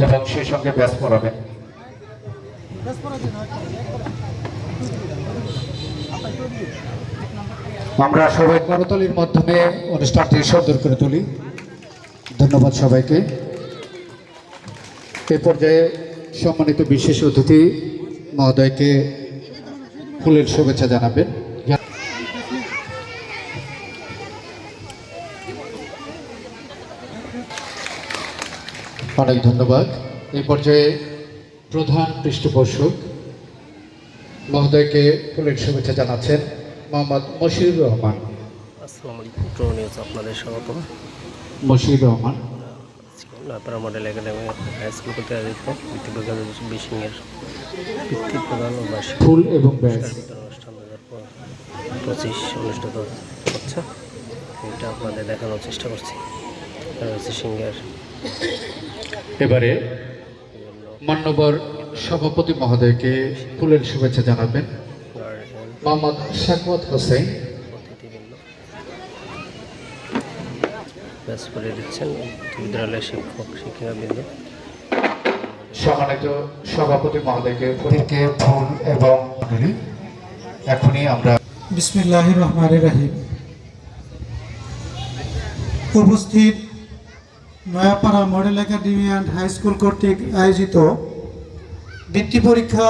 এবং সেই সঙ্গে ব্যাস পড়াবেন। আমরা সবাই করতালির মাধ্যমে অনুষ্ঠানটি সুন্দর করে তুলি। ধন্যবাদ সবাইকে। এ পর্যায়ে সম্মানিত বিশেষ অতিথি মহোদয়কে ফুলের শুভেচ্ছা জানাবেন। অনেক ধন্যবাদ। এই পর্যায়ে প্রধান পৃষ্ঠপোষক মহোদয়কে ফুলের শুভেচ্ছা জানাচ্ছেন মোহাম্মদ মশিউর রহমান। আসসালামু আলাইকুম, প্রো নিউজ আপনাদের স্বাগত। Mashiur Rahman Nayapara model academy high school কর্তৃক আয়োজিত বৃত্তি প্রদান বিশিংয়ের বৃত্তি প্রদান ও বার্ষিক ফুল এবং ব্যাস বিতরণ অনুষ্ঠান 2025 অনুষ্ঠিত হচ্ছে। এটা আপনাদের দেখানোর চেষ্টা করছি। রয়েছে সিংহের। এবারে মান্যবর সভাপতি মহোদয়কে ফুলের শুভেচ্ছা জানাবেন মোহাম্মদ শাকওয়াত হোসেন। অতিথিবৃন্দ ব্যাস করে দিচ্ছেন বিদ্যালয়ের শিক্ষক শিক্ষিকাবৃন্দ। সম্মানিত সভাপতি মহোদয়কে ফুলকে ফুল এবং এখনই আমরা বিসমিল্লাহির রহমানির রহিম। উপস্থিত Nayapara model academy and high school কর্তৃক আয়োজিত বৃত্তি পরীক্ষা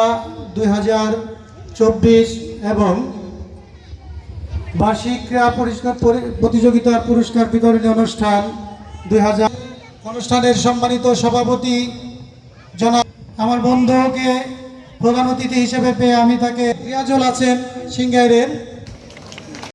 2024 এবং বার্ষিক ক্রীড়া প্রতিযোগিতার পুরস্কার বিতরণী অনুষ্ঠান 2000 অনুষ্ঠানের সম্মানিত সভাপতি জনাব আমার বন্ধুকে প্রধান অতিথি হিসেবে পেয়ে আমি তাকে রিয়াজুল আছেন সিংগাইরের